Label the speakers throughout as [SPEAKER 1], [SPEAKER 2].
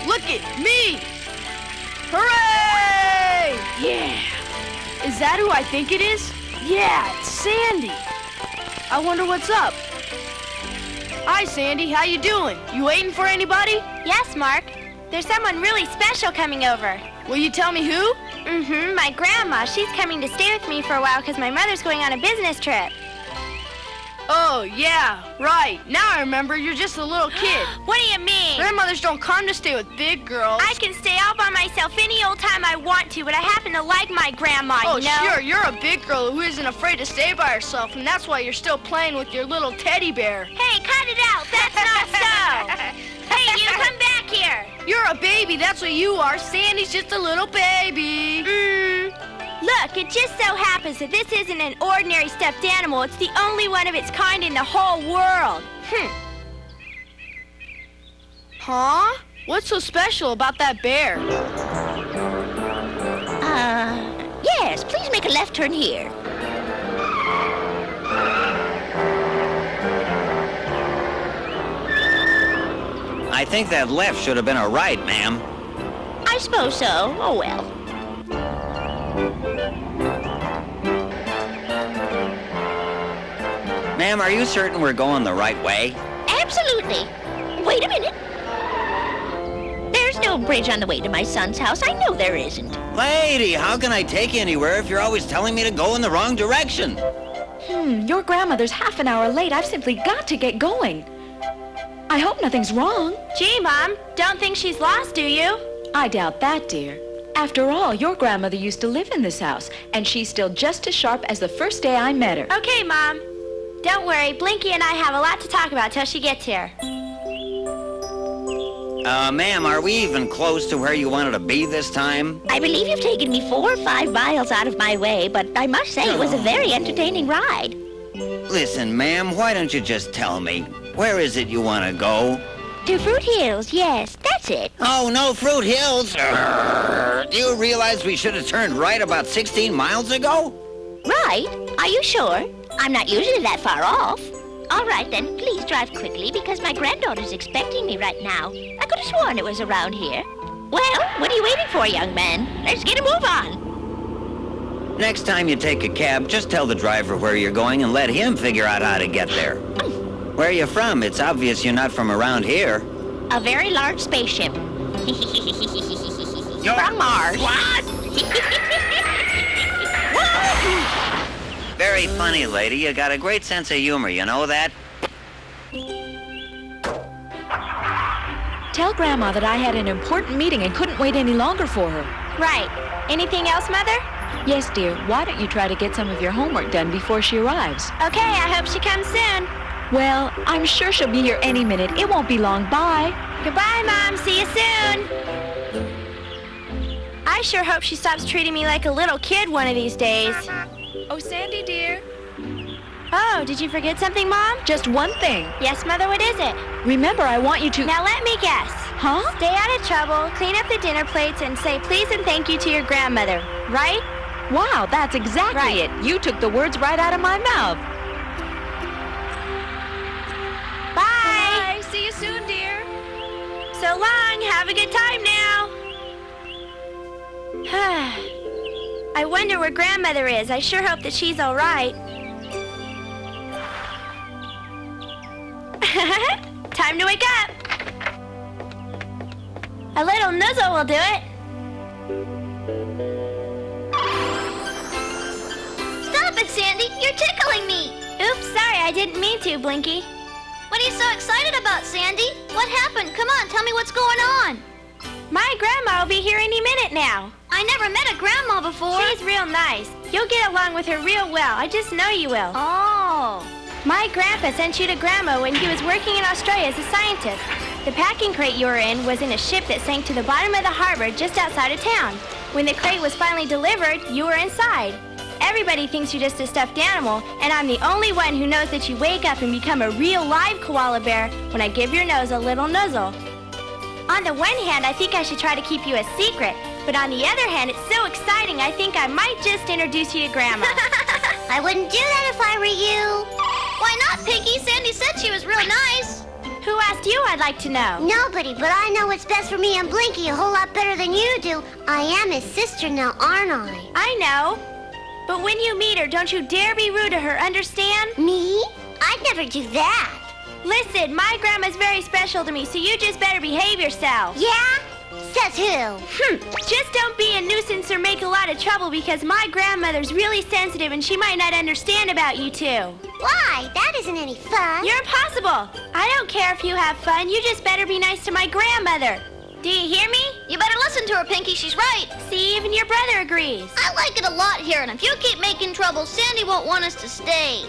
[SPEAKER 1] Look at me! Hooray! Yeah! Is that who I think it is? Yeah, it's Sandy. I wonder what's up. Hi, Sandy. How you doing? You waiting for anybody?
[SPEAKER 2] Yes, Mark. There's someone really special coming over.
[SPEAKER 1] Will you tell me who?
[SPEAKER 2] My grandma. She's coming to stay with me for a while because my mother's going on a business trip.
[SPEAKER 1] Oh, yeah, right. Now I remember, you're just a little kid.
[SPEAKER 2] What do you mean?
[SPEAKER 1] Grandmothers don't come to stay with big girls.
[SPEAKER 2] I can stay all by myself any old time I want to, but I happen to like my grandma,
[SPEAKER 1] Oh,
[SPEAKER 2] you know?
[SPEAKER 1] sure, you're a big girl who isn't afraid to stay by herself, and that's why you're still playing with your little teddy bear.
[SPEAKER 2] Hey, cut it out. That's not so. Hey, you, come back here.
[SPEAKER 1] You're a baby, that's what you are. Sandy's just a little baby.
[SPEAKER 2] Look, it just so happens that this isn't an ordinary stuffed animal. It's the only one of its kind in the whole world.
[SPEAKER 1] Huh? What's so special about that bear?
[SPEAKER 3] Yes, please make a left turn here.
[SPEAKER 4] I think that left should have been a right, ma'am.
[SPEAKER 3] I suppose so. Oh, well.
[SPEAKER 4] Ma'am, are you certain we're going the right way?
[SPEAKER 3] Absolutely. Wait a minute. There's no bridge on the way to my son's house. I know there isn't.
[SPEAKER 4] Lady, how can I take you anywhere if you're always telling me to go in the wrong direction?
[SPEAKER 5] Your grandmother's half an hour late. I've simply got to get going. I hope nothing's wrong.
[SPEAKER 2] Gee, Mom, don't think she's lost, do you?
[SPEAKER 5] I doubt that, dear. After all, your grandmother used to live in this house, and she's still just as sharp as the first day I met her.
[SPEAKER 2] Okay, Mom. Don't worry, Blinky and I have a lot to talk about till she gets here.
[SPEAKER 4] Ma'am, are we even close to where you wanted to be this time?
[SPEAKER 3] I believe you've taken me 4 or 5 miles out of my way, but I must say it was a very entertaining ride.
[SPEAKER 4] Listen, ma'am, why don't you just tell me? Where is it you want to go?
[SPEAKER 3] To Fruit Hills, yes, that's it.
[SPEAKER 4] Oh, no, Fruit Hills. Do you realize we should have turned right about 16 miles ago?
[SPEAKER 3] Right? Are you sure? I'm not usually that far off. All right, then, please drive quickly because my granddaughter's expecting me right now. I could have sworn it was around here. Well, what are you waiting for, young man? Let's get a move on.
[SPEAKER 4] Next time you take a cab, just tell the driver where you're going and let him figure out how to get there. Where are you from? It's obvious you're not from around here.
[SPEAKER 3] A very large spaceship.
[SPEAKER 4] You're
[SPEAKER 3] from Mars.
[SPEAKER 4] What? Very funny, lady. You got a great sense of humor, you know that?
[SPEAKER 5] Tell Grandma that I had an important meeting and couldn't wait any longer for her.
[SPEAKER 2] Right. Anything else, Mother?
[SPEAKER 5] Yes, dear. Why don't you try to get some of your homework done before she arrives?
[SPEAKER 2] Okay, I hope she comes soon.
[SPEAKER 5] Well, I'm sure she'll be here any minute. It won't be long. Bye.
[SPEAKER 2] Goodbye, Mom. See you soon. I sure hope she stops treating me like a little kid one of these days.
[SPEAKER 5] Oh, Sandy, dear.
[SPEAKER 2] Oh, did you forget something, Mom?
[SPEAKER 5] Just one thing.
[SPEAKER 2] Yes, Mother, what is it?
[SPEAKER 5] Remember, I want you to...
[SPEAKER 2] Now let me guess.
[SPEAKER 5] Huh?
[SPEAKER 2] Stay out of trouble, clean up the dinner plates, and say please and thank you to your grandmother, right?
[SPEAKER 5] Wow, that's exactly it. You took the words right out of my mouth.
[SPEAKER 2] Bye.
[SPEAKER 5] Bye. See you soon, dear.
[SPEAKER 2] So long. Have a good time now. I wonder where grandmother is. I sure hope that she's all right. Time to wake up. A little nuzzle will do it.
[SPEAKER 6] Stop it, Sandy. You're tickling me.
[SPEAKER 2] Oops, sorry. I didn't mean to, Blinky.
[SPEAKER 6] What are you so excited about, Sandy? What happened? Come on, tell me what's going on.
[SPEAKER 2] My grandma will be here any minute now.
[SPEAKER 6] I never met a grandma before.
[SPEAKER 2] She's real nice. You'll get along with her real well. I just know you will.
[SPEAKER 6] Oh.
[SPEAKER 2] My grandpa sent you to Grandma when he was working in Australia as a scientist. The packing crate you were in was in a ship that sank to the bottom of the harbor just outside of town. When the crate was finally delivered, you were inside. Everybody thinks you're just a stuffed animal, and I'm the only one who knows that you wake up and become a real live koala bear when I give your nose a little nuzzle. On the one hand, I think I should try to keep you a secret, but on the other hand, it's so exciting I think I might just introduce you to Grandma.
[SPEAKER 6] I wouldn't do that if I were you. Why not, Pinky? Sandy said she was real nice.
[SPEAKER 2] Who asked you, I'd like to know?
[SPEAKER 6] Nobody, but I know what's best for me and Blinky a whole lot better than you do. I am his sister now, aren't I?
[SPEAKER 2] I know. But when you meet her, don't you dare be rude to her, understand?
[SPEAKER 6] Me? I'd never do that.
[SPEAKER 2] Listen, my grandma's very special to me, so you just better behave yourself.
[SPEAKER 6] Yeah? Says who?
[SPEAKER 2] Just don't be a nuisance or make a lot of trouble because my grandmother's really sensitive and she might not understand about you two.
[SPEAKER 6] Why? That isn't any fun.
[SPEAKER 2] You're impossible. I don't care if you have fun. You just better be nice to my grandmother. Do you hear me?
[SPEAKER 6] You better listen to her, Pinky. She's right.
[SPEAKER 2] See, even your brother agrees.
[SPEAKER 6] I like it a lot here, and if you keep making trouble, Sandy won't want us to stay.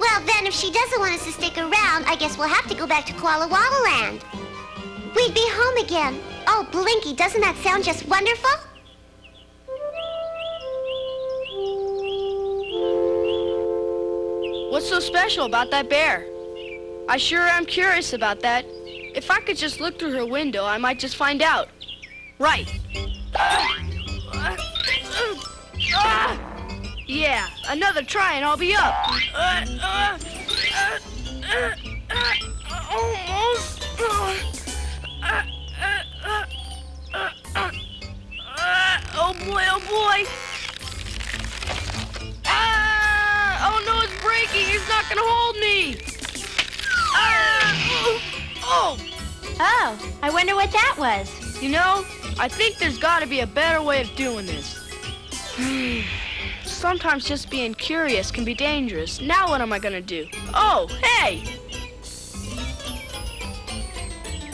[SPEAKER 6] Well, then, if she doesn't want us to stick around, I guess we'll have to go back to Koalawalla Land. We'd be home again. Oh, Blinky, doesn't that sound just wonderful?
[SPEAKER 1] What's so special about that bear? I sure am curious about that. If I could just look through her window, I might just find out. Right. Yeah, another try and I'll be up. Almost. Oh boy, oh boy. Oh no, it's breaking. It's not gonna hold me. Oh.
[SPEAKER 2] Oh, I wonder what that was.
[SPEAKER 1] You know, I think there's got to be a better way of doing this. Sometimes just being curious can be dangerous. Now what am I gonna do? Oh, hey!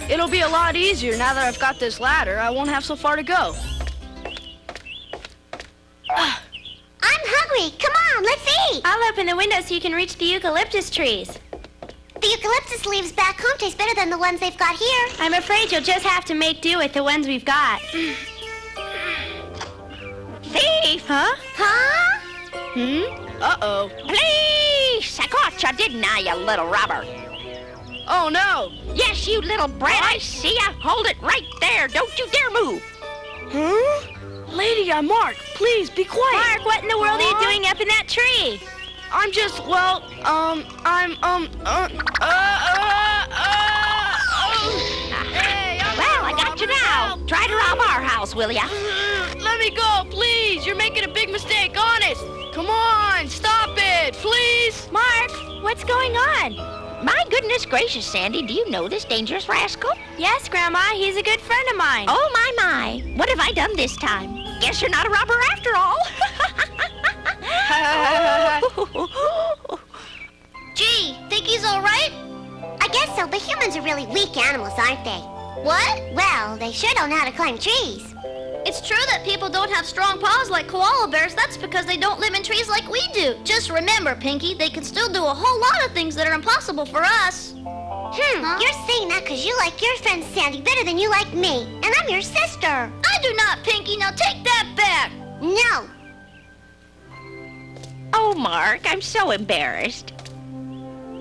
[SPEAKER 1] It'll be a lot easier now that I've got this ladder. I won't have so far to go.
[SPEAKER 6] I'm hungry. Come on, let's eat.
[SPEAKER 2] I'll open the window so you can reach the eucalyptus trees.
[SPEAKER 6] The eucalyptus leaves back home taste better than the ones they've got here.
[SPEAKER 2] I'm afraid you'll just have to make do with the ones we've got.
[SPEAKER 3] Thief!
[SPEAKER 2] Huh?
[SPEAKER 6] Huh?
[SPEAKER 1] Uh-oh.
[SPEAKER 3] Please! I caught you, didn't I, you little robber?
[SPEAKER 1] Oh, no.
[SPEAKER 3] Yes, you little brat, I see ya. Hold it right there. Don't you dare move.
[SPEAKER 1] Huh? Lady, I'm Mark. Please, be quiet.
[SPEAKER 2] Mark, what in the world are you doing up in that tree?
[SPEAKER 1] I'm just, well,
[SPEAKER 3] Well, I got you now. Try to rob our house, will ya?
[SPEAKER 1] Let me go, please. You're making a big mistake, honest. Come on, stop it, please.
[SPEAKER 2] Mark, what's going on?
[SPEAKER 3] My goodness gracious, Sandy, do you know this dangerous rascal?
[SPEAKER 2] Yes, Grandma, he's a good friend of mine.
[SPEAKER 3] Oh, my. What have I done this time? Guess you're not a robber after all.
[SPEAKER 6] Gee, think he's all right? I guess so, but humans are really weak animals, aren't they? What? Well, they sure don't know how to climb trees. It's true that people don't have strong paws like koala bears. That's because they don't live in trees like we do. Just remember, Pinky, they can still do a whole lot of things that are impossible for us. You're saying that because you like your friend Sandy better than you like me. And I'm your sister. I do not, Pinky. Now take that back. No.
[SPEAKER 3] Oh, Mark, I'm so embarrassed.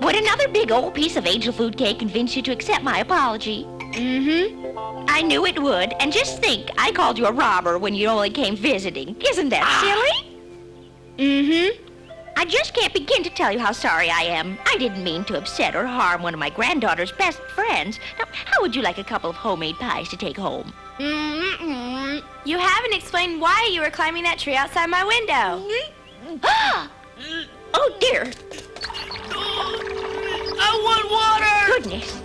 [SPEAKER 3] Would another big old piece of angel food cake convince you to accept my apology? I knew it would. And just think, I called you a robber when you only came visiting. Isn't that silly? I just can't begin to tell you how sorry I am. I didn't mean to upset or harm one of my granddaughter's best friends. Now, how would you like a couple of homemade pies to take home?
[SPEAKER 2] You haven't explained why you were climbing that tree outside my window.
[SPEAKER 3] Oh, dear.
[SPEAKER 1] I want water.
[SPEAKER 3] Goodness.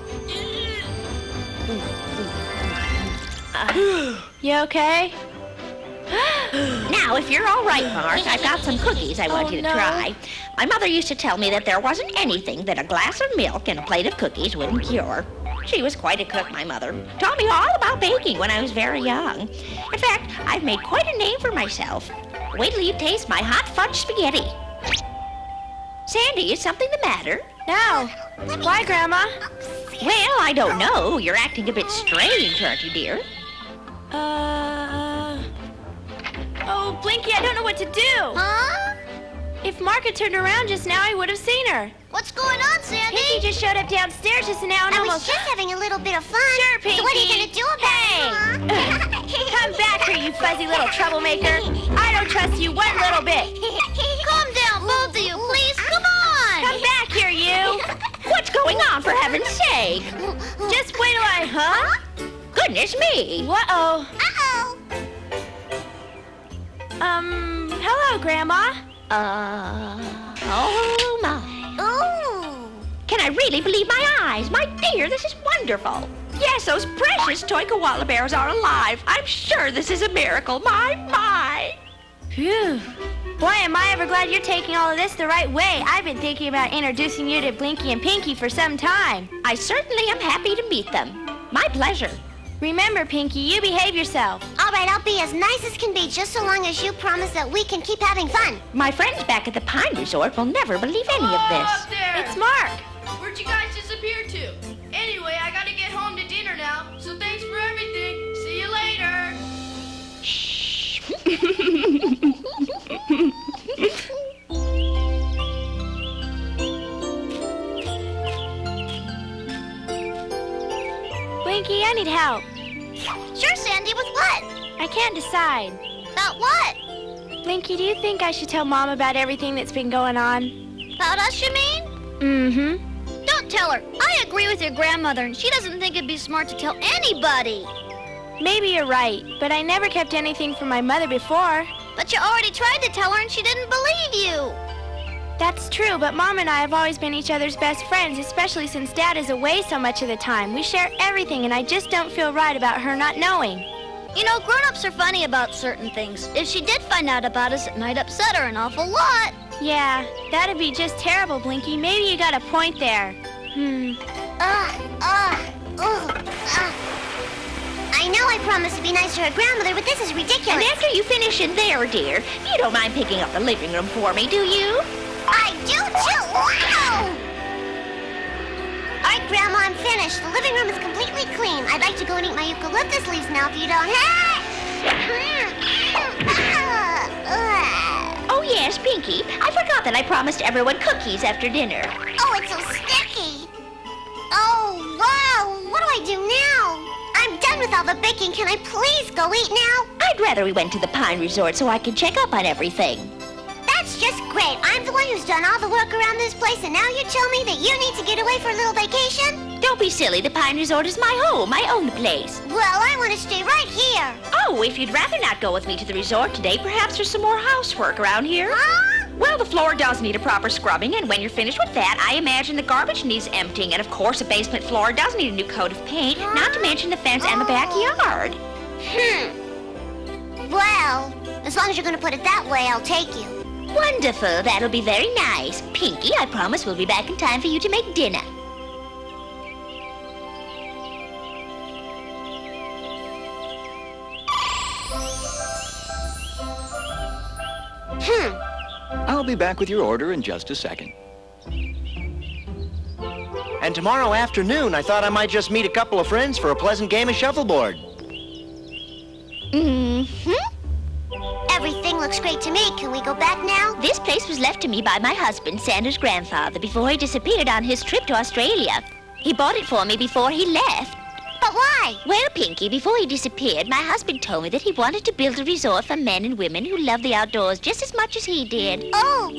[SPEAKER 2] You okay?
[SPEAKER 3] Now, if you're all right, Mark, I've got some cookies I want you to try. My mother used to tell me that there wasn't anything that a glass of milk and a plate of cookies wouldn't cure. She was quite a cook, my mother. Taught me all about baking when I was very young. In fact, I've made quite a name for myself. Wait till you taste my hot fudge spaghetti. Sandy, is something the matter?
[SPEAKER 2] No. Why, Grandma?
[SPEAKER 3] Well, I don't know. You're acting a bit strange, aren't you, dear?
[SPEAKER 2] Oh, Blinky, I don't know what to do.
[SPEAKER 6] Huh?
[SPEAKER 2] If Mark had turned around just now, I would have seen her.
[SPEAKER 6] What's going on, Sandy?
[SPEAKER 2] Pinky just showed up downstairs just now and
[SPEAKER 6] I
[SPEAKER 2] almost...
[SPEAKER 6] was just having a little bit of fun.
[SPEAKER 2] Sure, Pinky.
[SPEAKER 6] So what are you going to do about it,
[SPEAKER 2] Come back here, you fuzzy little troublemaker. I don't trust you one little bit.
[SPEAKER 6] Calm down, both of you, please. Come on.
[SPEAKER 2] Come back here, you.
[SPEAKER 3] What's What's going on, for heaven's sake?
[SPEAKER 2] Just wait till huh?
[SPEAKER 3] Goodness me.
[SPEAKER 2] Uh-oh.
[SPEAKER 6] Uh-oh.
[SPEAKER 2] Hello, Grandma.
[SPEAKER 3] Oh my.
[SPEAKER 6] Ooh.
[SPEAKER 3] Can I really believe my eyes? My dear, this is wonderful. Yes, those precious toy koala bears are alive. I'm sure this is a miracle. My.
[SPEAKER 2] Phew. Boy, am I ever glad you're taking all of this the right way. I've been thinking about introducing you to Blinky and Pinky for some time.
[SPEAKER 3] I certainly am happy to meet them. My pleasure.
[SPEAKER 2] Remember, Pinky, you behave yourself.
[SPEAKER 6] All right, I'll be as nice as can be, just so long as you promise that we can keep having fun.
[SPEAKER 3] My friends back at the Pine Resort will never believe any of this.
[SPEAKER 1] Up there!
[SPEAKER 2] It's Mark.
[SPEAKER 1] Where'd you guys disappear to? Anyway, I gotta get home to dinner now, so thanks for everything. See you later.
[SPEAKER 3] Shh.
[SPEAKER 2] Blinky, I need help.
[SPEAKER 6] Sure, Sandy, with what?
[SPEAKER 2] I can't decide.
[SPEAKER 6] About what?
[SPEAKER 2] Blinky, do you think I should tell Mom about everything that's been going on?
[SPEAKER 6] About us, you mean?
[SPEAKER 2] Mm-hmm.
[SPEAKER 6] Don't tell her. I agree with your grandmother, and she doesn't think it'd be smart to tell anybody.
[SPEAKER 2] Maybe you're right, but I never kept anything from my mother before.
[SPEAKER 6] But you already tried to tell her, and she didn't believe you.
[SPEAKER 2] That's true, but Mom and I have always been each other's best friends, especially since Dad is away so much of the time. We share everything, and I just don't feel right about her not knowing.
[SPEAKER 6] You know, grown-ups are funny about certain things. If she did find out about us, it might upset her an awful lot.
[SPEAKER 2] Yeah, that'd be just terrible, Blinky. Maybe you got a point there.
[SPEAKER 6] I know I promised to be nice to her grandmother, but this is ridiculous.
[SPEAKER 3] And after you finish in there, dear, you don't mind picking up the living room for me, do you?
[SPEAKER 6] I do too! Wow! All right, Grandma, I'm finished. The living room is completely clean. I'd like to go and eat my eucalyptus leaves now if you don't.
[SPEAKER 3] Oh, yes, Pinky. I forgot that I promised everyone cookies after dinner.
[SPEAKER 6] Oh, it's so sticky. Oh, wow. What do I do now? I'm done with all the baking. Can I please go eat now?
[SPEAKER 3] I'd rather we went to the Pine Resort so I could check up on everything.
[SPEAKER 6] That's just great. I'm the one who's done all the work around this place, and now you tell me that you need to get away for a little vacation?
[SPEAKER 3] Don't be silly. The Pine Resort is my home. I own the place.
[SPEAKER 6] Well, I want to stay right here.
[SPEAKER 3] Oh, if you'd rather not go with me to the resort today, perhaps there's some more housework around here.
[SPEAKER 6] Huh?
[SPEAKER 3] Well, the floor does need a proper scrubbing, and when you're finished with that, I imagine the garbage needs emptying, and of course, the basement floor does need a new coat of paint, not to mention the fence and the backyard.
[SPEAKER 6] Well, as long as you're going to put it that way, I'll take you.
[SPEAKER 3] Wonderful. That'll be very nice. Pinky, I promise we'll be back in time for you to make dinner.
[SPEAKER 7] I'll be back with your order in just a second.
[SPEAKER 8] And tomorrow afternoon, I thought I might just meet a couple of friends for a pleasant game of shuffleboard.
[SPEAKER 6] Everything looks great to me. Can we go back now?
[SPEAKER 3] This place was left to me by my husband, Sandra's grandfather, before he disappeared on his trip to Australia. He bought it for me before he left.
[SPEAKER 6] But why?
[SPEAKER 3] Well, Pinky, before he disappeared, my husband told me that he wanted to build a resort for men and women who love the outdoors just as much as he did.
[SPEAKER 6] Oh.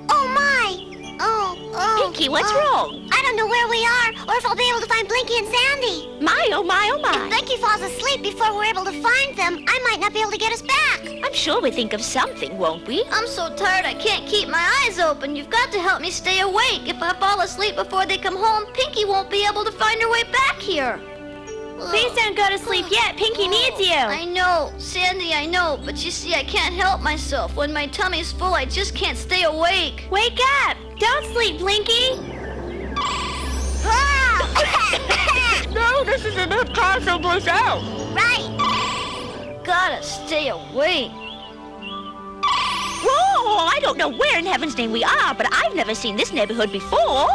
[SPEAKER 6] Oh, my. Oh.
[SPEAKER 3] Pinky, what's wrong?
[SPEAKER 6] I don't know where we are, or if I'll be able to find Blinky and Sandy.
[SPEAKER 3] My, oh, my, oh,
[SPEAKER 6] If
[SPEAKER 3] my.
[SPEAKER 6] Blinky falls asleep before we're able to find them, I might not be able to get us back.
[SPEAKER 3] I'm sure we'll think of something, won't we?
[SPEAKER 6] I'm so tired I can't keep my eyes open. You've got to help me stay awake. If I fall asleep before they come home, Pinky won't be able to find her way back here.
[SPEAKER 2] Please don't go to sleep yet. Pinky needs you.
[SPEAKER 6] I know, Sandy, I know, but you see, I can't help myself. When my tummy's full, I just can't stay awake.
[SPEAKER 2] Wake up. Don't sleep, Blinky.
[SPEAKER 3] No, this is an impossible show.
[SPEAKER 6] Right.
[SPEAKER 2] Gotta stay awake.
[SPEAKER 3] Whoa, I don't know where in heaven's name we are, but I've never seen this neighborhood before.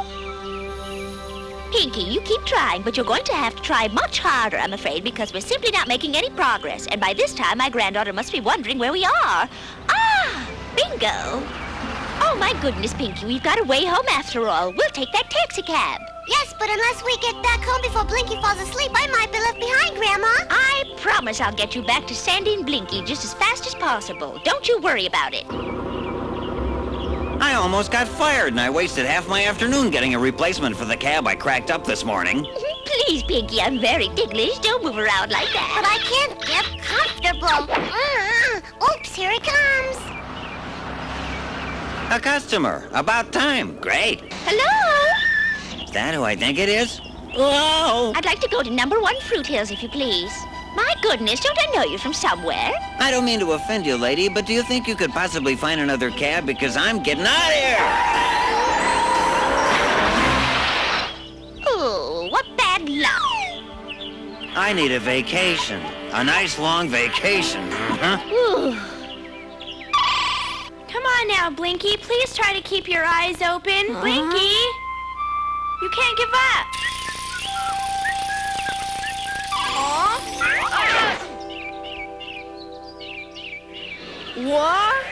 [SPEAKER 3] Pinky, you keep trying, but you're going to have to try much harder, I'm afraid, because we're simply not making any progress. And by this time, my granddaughter must be wondering where we are. Ah, bingo. Oh, my goodness, Pinky, we've got a way home after all. We'll take that taxi cab.
[SPEAKER 6] Yes, but unless we get back home before Blinky falls asleep, I might be left behind, Grandma.
[SPEAKER 3] I promise I'll get you back to Sandy and Blinky just as fast as possible. Don't you worry about it.
[SPEAKER 4] I almost got fired, and I wasted half my afternoon getting a replacement for the cab I cracked up this morning.
[SPEAKER 3] Please, Pinky, I'm very ticklish. Don't move around like
[SPEAKER 6] But
[SPEAKER 3] that.
[SPEAKER 6] I can't get comfortable. Oops, here he comes.
[SPEAKER 4] A customer. About time. Great.
[SPEAKER 3] Hello?
[SPEAKER 4] Is that who I think it is? Whoa!
[SPEAKER 3] I'd like to go to number 1 Fruit Hills, if you please. My goodness, don't I know you from somewhere?
[SPEAKER 4] I don't mean to offend you, lady, but do you think you could possibly find another cab? Because I'm getting out of here!
[SPEAKER 3] Oh, what bad luck.
[SPEAKER 4] I need a vacation. A nice long vacation.
[SPEAKER 3] Ooh.
[SPEAKER 2] Come on now, Blinky. Please try to keep your eyes open. Blinky! You can't give up.
[SPEAKER 1] What?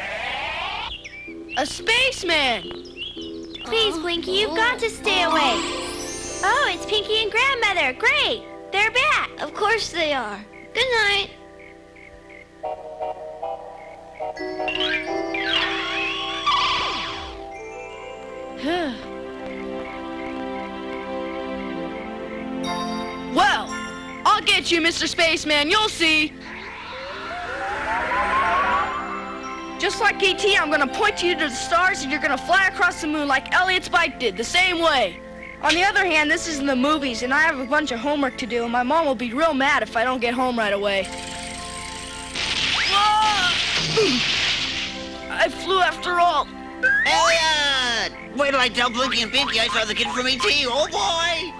[SPEAKER 1] A spaceman!
[SPEAKER 2] Please, Blinky, you've got to stay away. Oh, it's Pinky and Grandmother. Great. They're back.
[SPEAKER 6] Of course they are. Good night.
[SPEAKER 1] Well, I'll get you, Mr. Spaceman. You'll see. Just like E.T., I'm gonna point you to the stars and you're gonna fly across the moon like Elliot's bike did, the same way. On the other hand, this isn't the movies, and I have a bunch of homework to do, and my mom will be real mad if I don't get home right away. Whoa! I flew after all.
[SPEAKER 4] Elliot! Wait till I tell Blinky and Pinky I saw the kid from E.T. Oh, boy!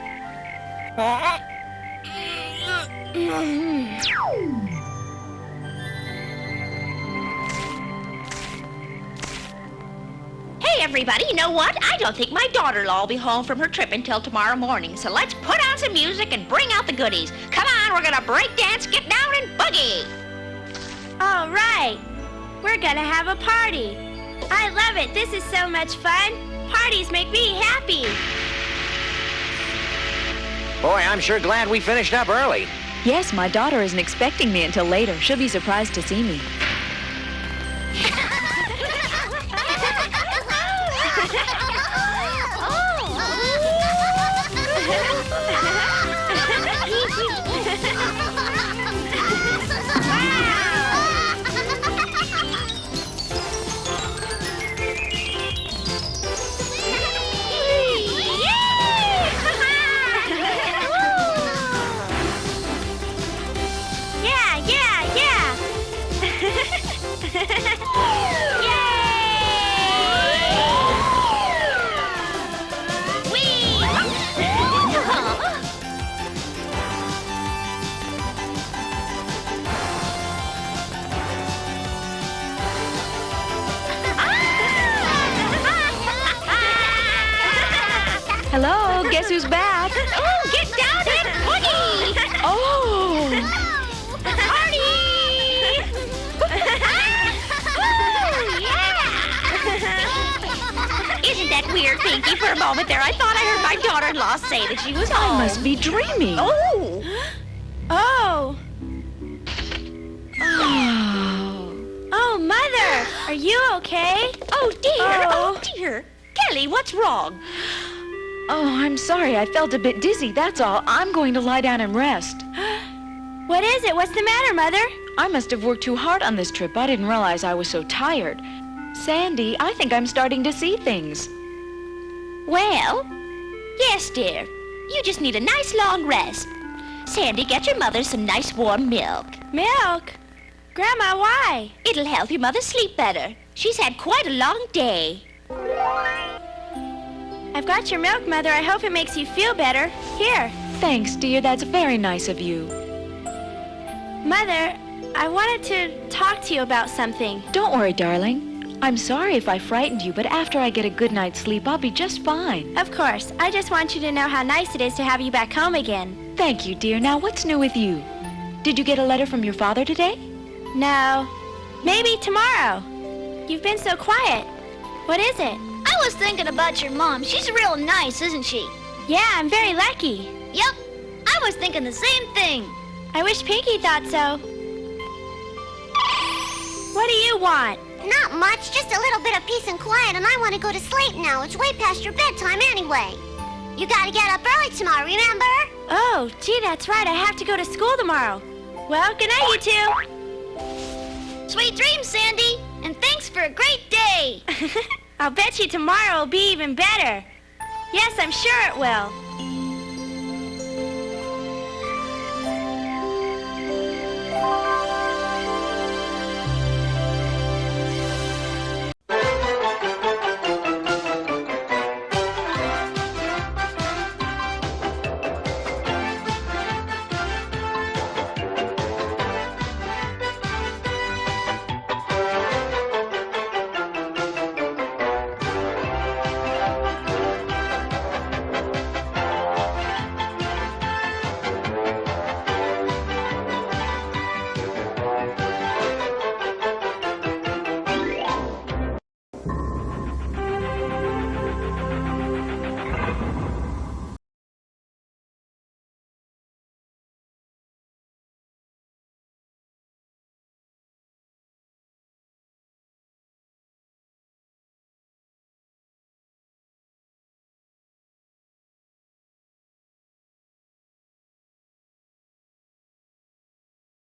[SPEAKER 3] Hey, everybody, you know what? I don't think my daughter-in-law will be home from her trip until tomorrow morning, so let's put on some music and bring out the goodies. Come on, we're gonna break dance, get down, and boogie.
[SPEAKER 2] All right. We're gonna have a party. I love it. This is so much fun. Parties make me happy.
[SPEAKER 8] Boy, I'm sure glad we finished up early.
[SPEAKER 5] Yes, my daughter isn't expecting me until later. She'll be surprised to see me. Hello, guess who's back?
[SPEAKER 3] Oh, get down and boogie!
[SPEAKER 5] Oh!
[SPEAKER 3] Party! Isn't that weird, Pinky? For a moment there, I thought I heard my daughter-in-law say that she was home.
[SPEAKER 5] I must be dreaming.
[SPEAKER 3] Oh!
[SPEAKER 2] Oh. Oh, Mother. Are you okay?
[SPEAKER 3] Oh, dear!
[SPEAKER 2] Oh.
[SPEAKER 3] Oh, dear! Kelly, what's wrong?
[SPEAKER 5] Oh, I'm sorry. I felt a bit dizzy, that's all. I'm going to lie down and rest.
[SPEAKER 2] What is it? What's the matter, Mother?
[SPEAKER 5] I must have worked too hard on this trip. I didn't realize I was so tired. Sandy, I think I'm starting to see things.
[SPEAKER 3] Well, yes, dear. You just need a nice long rest. Sandy, get your mother some nice warm milk.
[SPEAKER 2] Milk? Grandma, why?
[SPEAKER 3] It'll help your mother sleep better. She's had quite a long day.
[SPEAKER 2] I've got your milk, Mother. I hope it makes you feel better. Here.
[SPEAKER 5] Thanks, dear. That's very nice of you.
[SPEAKER 2] Mother, I wanted to talk to you about something.
[SPEAKER 5] Don't worry, darling. I'm sorry if I frightened you, but after I get a good night's sleep, I'll be just fine.
[SPEAKER 2] Of course. I just want you to know how nice it is to have you back home again.
[SPEAKER 5] Thank you, dear. Now, what's new with you? Did you get a letter from your father today?
[SPEAKER 2] No. Maybe tomorrow. You've been so quiet. What is it?
[SPEAKER 6] I was thinking about your mom. She's real nice, isn't she?
[SPEAKER 2] Yeah, I'm very lucky.
[SPEAKER 6] Yep. I was thinking the same thing.
[SPEAKER 2] I wish Pinky thought so. What do you want?
[SPEAKER 6] Not much, just a little bit of peace and quiet, and I want to go to sleep now. It's way past your bedtime anyway. You gotta get up early tomorrow, remember?
[SPEAKER 2] Oh, gee, that's right. I have to go to school tomorrow. Well, good night, you two.
[SPEAKER 6] Sweet dreams, Sandy, and thanks for a great day.
[SPEAKER 2] I'll bet you tomorrow will be even better. Yes, I'm sure it will.